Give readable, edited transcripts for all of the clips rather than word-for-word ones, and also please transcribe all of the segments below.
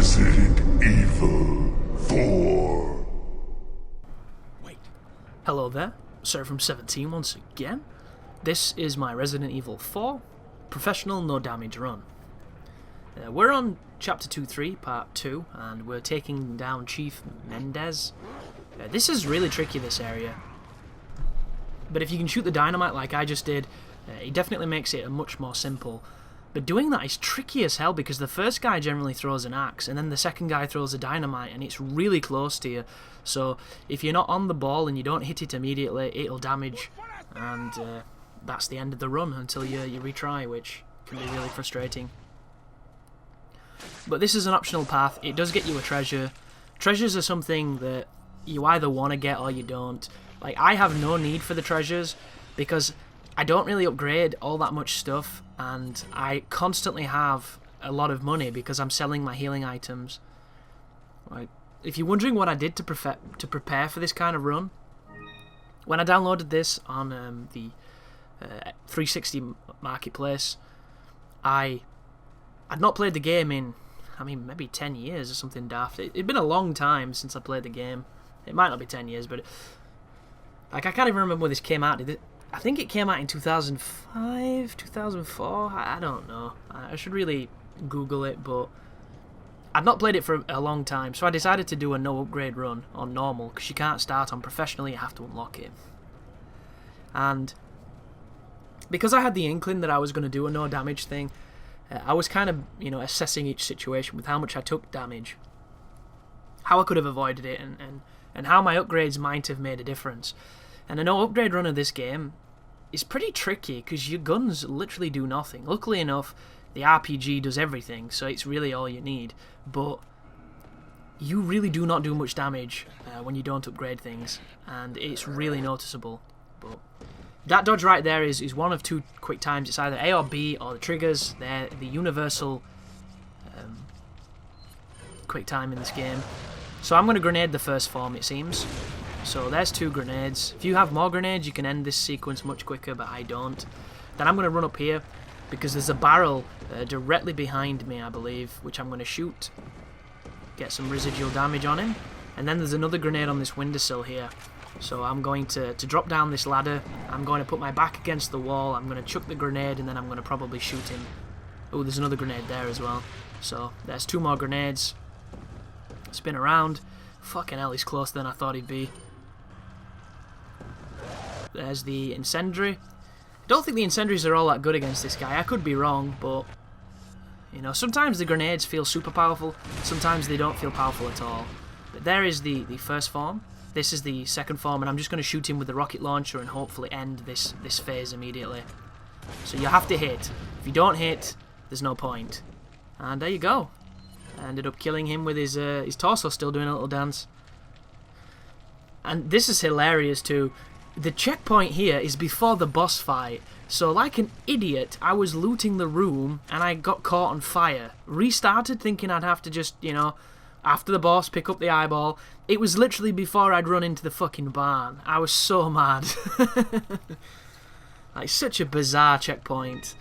Resident Evil 4. Wait. Hello there, Sir from 17 once again. This is my Resident Evil 4 Professional No Damage run. We're on Chapter 2-3, Part 2, and we're taking down Chief Mendez. This is really tricky, this area. But if you can shoot the dynamite like I just did, it definitely makes it much more simple. But doing that is tricky as hell because the first guy generally throws an axe and then the second guy throws a dynamite and it's really close to you. So if you're not on the ball and you don't hit it immediately, it'll damage, and that's the end of the run until you retry, which can be really frustrating. But this is an optional path. It does get you a treasure. Treasures are something that you either want to get or you don't. Like, I have no need for the treasures because I don't really upgrade all that much stuff, and I constantly have a lot of money because I'm selling my healing items. Like, if you're wondering what I did to prepare for this kind of run, when I downloaded this on the 360 marketplace, I'd not played the game in, maybe 10 years or something daft. It'd been a long time since I played the game. It might not be 10 years, but I can't even remember when this came out. I think it came out in 2005, 2004, I don't know. I should really Google it, but I'd not played it for a long time, so I decided to do a no upgrade run on normal, because you can't start on professional, you have to unlock it. And because I had the inkling that I was going to do a no damage thing, I was kind of, assessing each situation with how much I took damage, how I could have avoided it, and how my upgrades might have made a difference. And a no upgrade run of this game is pretty tricky because your guns literally do nothing. Luckily enough, the RPG does everything, so it's really all you need. But you really do not do much damage when you don't upgrade things, and it's really noticeable. But that dodge right there is one of two quick times. It's either A or B, or the triggers. They're the universal quick time in this game. So I'm going to grenade the first form, it seems. So there's 2 grenades. If you have more grenades, you can end this sequence much quicker, but I don't. Then I'm going to run up here, because there's a barrel directly behind me, I believe, which I'm going to shoot. Get some residual damage on him. And then there's another grenade on this windowsill here. So I'm going to drop down this ladder. I'm going to put my back against the wall. I'm going to chuck the grenade, and then I'm going to probably shoot him. Oh, there's another grenade there as well. So there's 2 more grenades. Spin around. Fucking hell, he's closer than I thought he'd be. There's the incendiary. I don't think the incendiaries are all that good against this guy. I could be wrong, but sometimes the grenades feel super powerful, sometimes they don't feel powerful at all. But there is the first form. This is the second form, and I'm just going to shoot him with the rocket launcher and hopefully end this phase immediately. So you have to hit. If you don't hit, there's no point. And there you go. I ended up killing him with his torso still doing a little dance. And this is hilarious too. The checkpoint here is before the boss fight, so like an idiot, I was looting the room and I got caught on fire. Restarted thinking I'd have to just, after the boss, pick up the eyeball. It was literally before I'd run into the fucking barn. I was so mad. Like, such a bizarre checkpoint.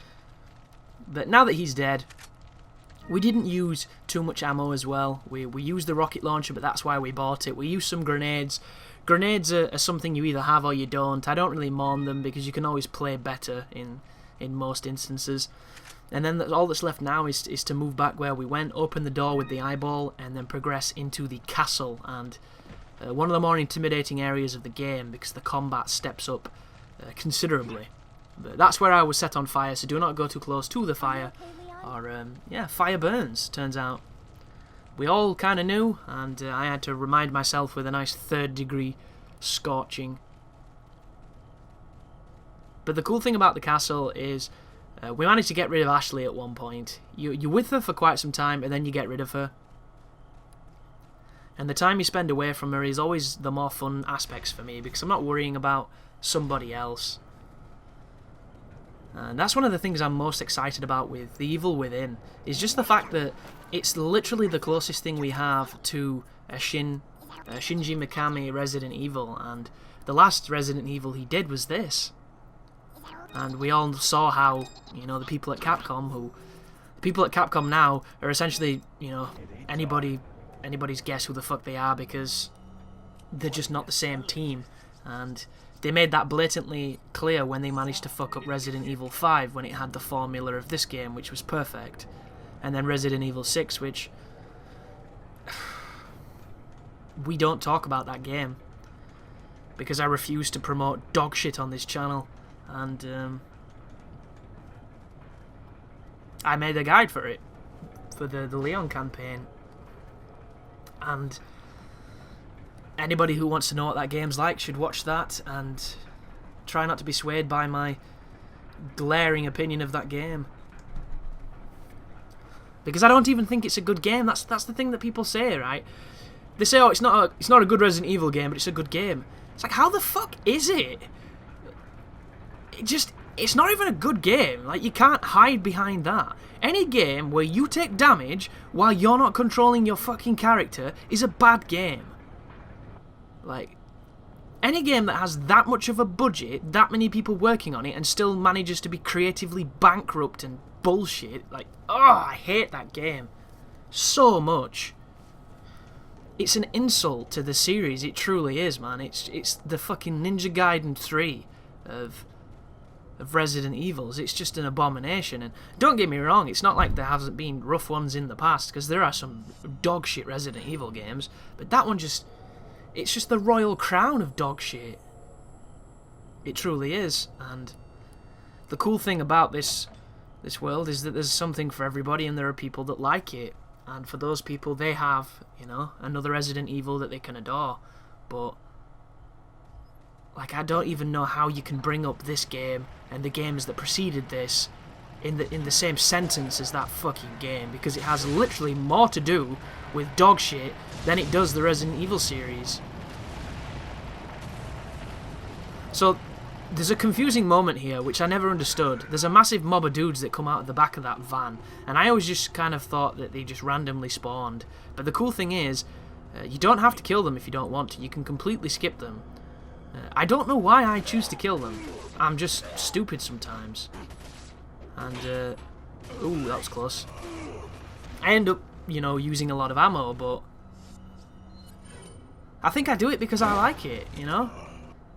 But now that he's dead, we didn't use too much ammo as well. We used the rocket launcher, but that's why we bought it. We used some grenades. Grenades are something you either have or you don't. I don't really mourn them because you can always play better in most instances. And then all that's left now is to move back where we went, open the door with the eyeball, and then progress into the castle. And one of the more intimidating areas of the game because the combat steps up considerably. But that's where I was set on fire, so do not go too close to the fire. Or, fire burns, turns out. We all kind of knew, and I had to remind myself with a nice 3rd degree scorching. But the cool thing about the castle is we managed to get rid of Ashley at one point. You're with her for quite some time, and then you get rid of her. And the time you spend away from her is always the more fun aspects for me, because I'm not worrying about somebody else. And that's one of the things I'm most excited about with The Evil Within, is just the fact that it's literally the closest thing we have to a Shinji Mikami Resident Evil, and the last Resident Evil he did was this. And we all saw how, the people at Capcom now are essentially, anybody's guess who the fuck they are, because they're just not the same team. And they made that blatantly clear when they managed to fuck up Resident Evil 5 when it had the formula of this game, which was perfect. And then Resident Evil 6, which... we don't talk about that game, because I refuse to promote dog shit on this channel. And I made a guide for it, for the Leon campaign. And anybody who wants to know what that game's like should watch that and try not to be swayed by my glaring opinion of that game. Because I don't even think it's a good game. That's the thing that people say, right? They say, oh, it's not a good Resident Evil game, but it's a good game. It's like, how the fuck is it? It's not even a good game. Like, you can't hide behind that. Any game where you take damage while you're not controlling your fucking character is a bad game. Like, any game that has that much of a budget, that many people working on it, and still manages to be creatively bankrupt and bullshit, like, oh, I hate that game so much. It's an insult to the series, it truly is, man. It's the fucking Ninja Gaiden 3 of Resident Evils. It's just an abomination. And don't get me wrong, it's not like there hasn't been rough ones in the past, because there are some dog shit Resident Evil games, but that one it's just the royal crown of dog shit. It truly is. And the cool thing about this world is that there's something for everybody, and there are people that like it. And for those people, they have, another Resident Evil that they can adore. But, like, I don't even know how you can bring up this game and the games that preceded this in the same sentence as that fucking game, because it has literally more to do with dog shit than it does the Resident Evil series. So, there's a confusing moment here, which I never understood. There's a massive mob of dudes that come out of the back of that van, and I always just kind of thought that they just randomly spawned. But the cool thing is, you don't have to kill them if you don't want to. You can completely skip them. I don't know why I choose to kill them. I'm just stupid sometimes. And, ooh, that was close. I end up, using a lot of ammo, but I think I do it because I like it,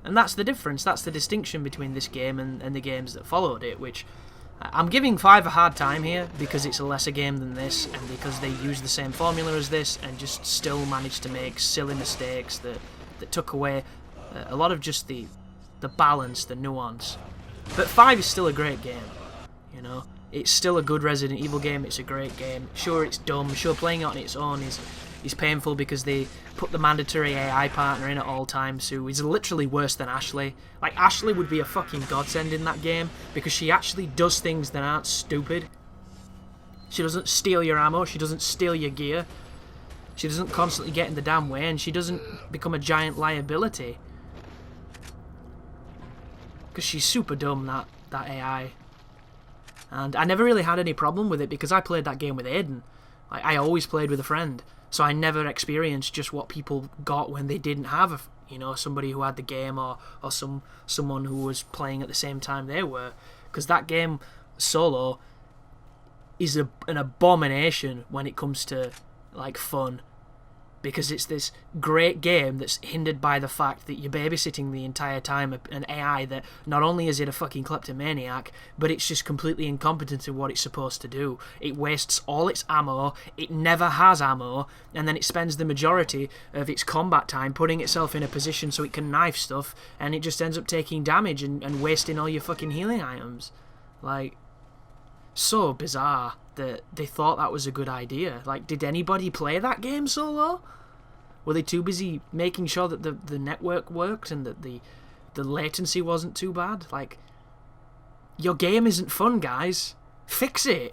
And that's the difference, that's the distinction between this game and the games that followed it, which I'm giving 5 a hard time here because it's a lesser game than this, and because they use the same formula as this and just still managed to make silly mistakes that took away a lot of just the balance, the nuance. But 5 is still a great game, It's still a good Resident Evil game, it's a great game. Sure, it's dumb, sure, playing it on its own is painful because they put the mandatory AI partner in at all times, who is literally worse than Ashley. Like, Ashley would be a fucking godsend in that game, because she actually does things that aren't stupid. She doesn't steal your ammo, she doesn't steal your gear, she doesn't constantly get in the damn way, and she doesn't become a giant liability. Because she's super dumb, that AI. And I never really had any problem with it, because I played that game with Aiden. I always played with a friend. So I never experienced just what people got when they didn't have, somebody who had the game, or someone who was playing at the same time they were. Because that game, solo, is an abomination when it comes to, like, fun. Because it's this great game that's hindered by the fact that you're babysitting the entire time an AI that not only is it a fucking kleptomaniac, but it's just completely incompetent in what it's supposed to do. It wastes all its ammo, it never has ammo, and then it spends the majority of its combat time putting itself in a position so it can knife stuff, and it just ends up taking damage and wasting all your fucking healing items. Like, so bizarre that they thought that was a good idea. Like, did anybody play that game solo? Were they too busy making sure that the network worked and that the latency wasn't too bad? Like, your game isn't fun, guys. Fix it.